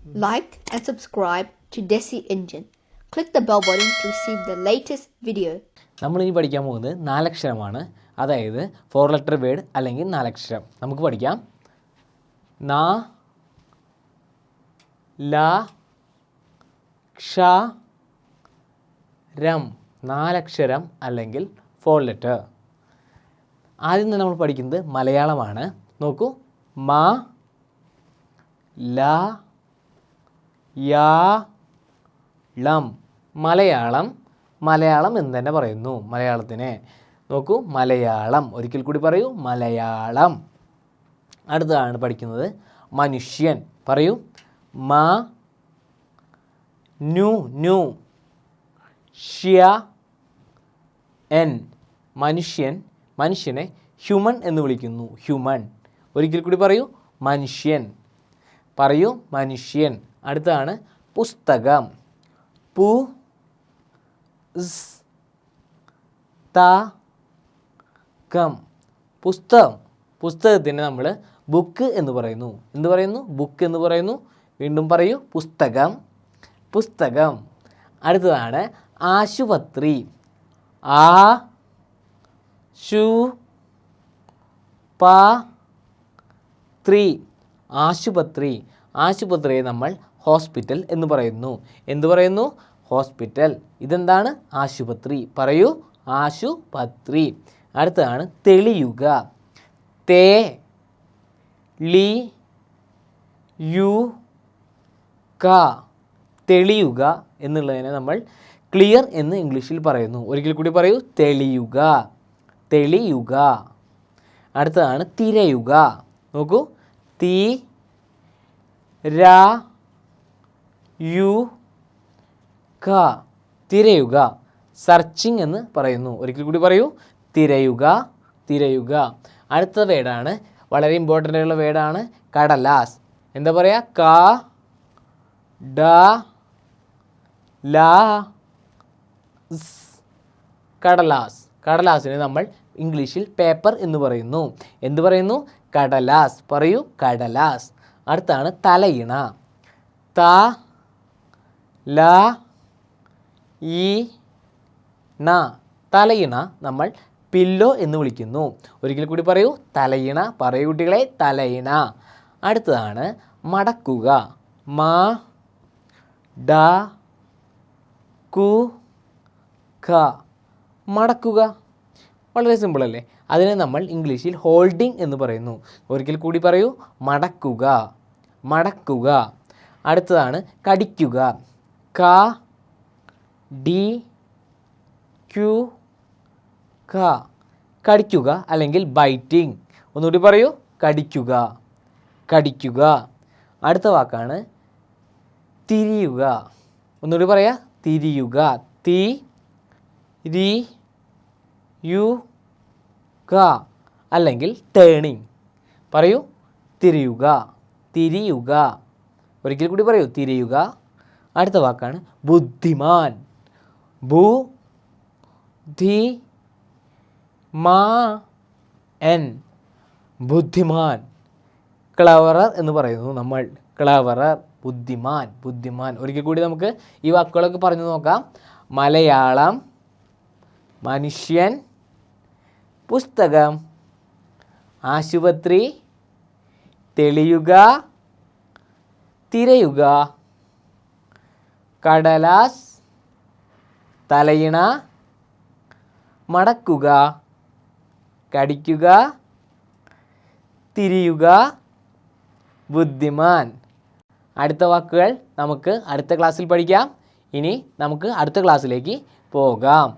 Like and subscribe to Desi Engine. Click the bell button to receive the latest video. നമ്മളിനി പഠിക്കാൻ പോകുന്നത് നാലക്ഷരമാണ്. അതായത് 4 letter word അല്ലെങ്കിൽ നാലക്ഷരം. നമുക്ക് പഠിക്കാം. ന ല ക്ഷ രം, നാലക്ഷരം അല്ലെങ്കിൽ 4 ലെറ്റർ. ആദ്യം തന്നെ നമ്മൾ പഠിക്കുന്നത് മലയാളമാണ്. നോക്കൂ, മ ല യാ ളം. മലയാളം. മലയാളം എന്ന് തന്നെ പറയുന്നു മലയാളത്തിനെ. നോക്കൂ, മലയാളം. ഒരിക്കൽ കൂടി പറയൂ, മലയാളം. അടുത്തതാണ് പഠിക്കുന്നത് മനുഷ്യൻ. പറയൂ, മ നു നു ഷ്യ എൻ. മനുഷ്യൻ. മനുഷ്യനെ ഹ്യൂമൻ എന്ന് വിളിക്കുന്നു. ഹ്യൂമൻ. ഒരിക്കൽ കൂടി പറയൂ, മനുഷ്യൻ. പറയൂ, മനുഷ്യൻ. അടുത്തതാണ് പുസ്തകം. പു സ് ത കം. പുസ്തകം. പുസ്തകത്തിന് നമ്മൾ ബുക്ക് എന്ന് പറയുന്നു. എന്ത് പറയുന്നു? ബുക്ക് എന്ന് പറയുന്നു. വീണ്ടും പറയൂ, പുസ്തകം. പുസ്തകം. അടുത്തതാണ് ആശുപത്രി. ആ ശു പ ത്രി. ആശുപത്രി. ആശുപത്രിയെ നമ്മൾ ഹോസ്പിറ്റൽ എന്ന് പറയുന്നു. എന്ത് പറയുന്നു? ഹോസ്പിറ്റൽ. ഇതെന്താണ്? ആശുപത്രി. പറയൂ, ആശുപത്രി. അടുത്തതാണ് തെളിയുക. തേ ലി യു ക. തെളിയുക എന്നുള്ളതിനെ നമ്മൾ ക്ലിയർ എന്ന് ഇംഗ്ലീഷിൽ പറയുന്നു. ഒരിക്കൽ കൂടി പറയൂ, തെളിയുക. തെളിയുക. അടുത്തതാണ് തിരയുക. നോക്കൂ, തി രാ യു ക. തിരയുക. സെർച്ചിങ് എന്ന് പറയുന്നു. ഒരിക്കൽ കൂടി പറയൂ, തിരയുക. തിരയുക. അടുത്ത വേർഡാണ്, വളരെ ഇമ്പോർട്ടൻ്റ് ആയിട്ടുള്ള വേർഡാണ് കടലാസ്. എന്താ പറയുക? ക ഡ ല സ്. കടലാസ്. കടലാസിനെ നമ്മൾ ഇംഗ്ലീഷിൽ പേപ്പർ എന്ന് പറയുന്നു. എന്ത് പറയുന്നു? കടലാസ്. പറയൂ, കടലാസ്. അടുത്താണ് തലയിണ. ത ല ഈ ണ. തലയിണ നമ്മൾ പില്ലോ എന്ന് വിളിക്കുന്നു. ഒരിക്കൽ കൂടി പറയൂ, തലയിണ. പറയൂ കുട്ടികളെ, തലയിണ. അടുത്തതാണ് മടക്കുക. മ ഡ കു ക. മടക്കുക. വളരെ സിമ്പിൾ അല്ലേ? അതിനെ നമ്മൾ ഇംഗ്ലീഷിൽ ഹോൾഡിംഗ് എന്ന് പറയുന്നു. ഒരിക്കൽ കൂടി പറയൂ, മടക്കുക. മടക്കുക. അടുത്തതാണ് കടിക്കുക. ക ഡി ക്യു ക. കടിക്കുക അല്ലെങ്കിൽ ബൈറ്റിംഗ്. ഒന്നുകൂടി പറയൂ, കടിക്കുക. കടിക്കുക. അടുത്ത വാക്കാണ് തിരിയുക. ഒന്നുകൂടി പറയാ, തിരിയുക. തി രി യു ക അല്ലെങ്കിൽ ടേണിംഗ്. പറയൂ, തിരിയുക. തിരിയുക. ഒരിക്കൽ കൂടി പറയൂ, തിരിയുക. അടുത്ത വാക്കാണ് ബുദ്ധിമാൻ. ബു ധി മാ എൻ. ബുദ്ധിമാൻ. ക്ലവറർ എന്ന് പറയുന്നു നമ്മൾ. ക്ലവറർ. ബുദ്ധിമാൻ. ബുദ്ധിമാൻ. ഒരിക്കൽ കൂടി നമുക്ക് ഈ വാക്കുകളൊക്കെ പറഞ്ഞു നോക്കാം. മലയാളം, മനുഷ്യൻ, പുസ്തകം, ആശുപത്രി, തെളിയുക, തിരയുക, കടലാസ്, തലയിണ, മടക്കുക, കടിക്കുക, തിരിയുക, ബുദ്ധിമാൻ. അടുത്ത വാക്കുകൾ നമുക്ക് അടുത്ത ക്ലാസ്സിൽ പഠിക്കാം. ഇനി നമുക്ക് അടുത്ത ക്ലാസ്സിലേക്ക് പോകാം.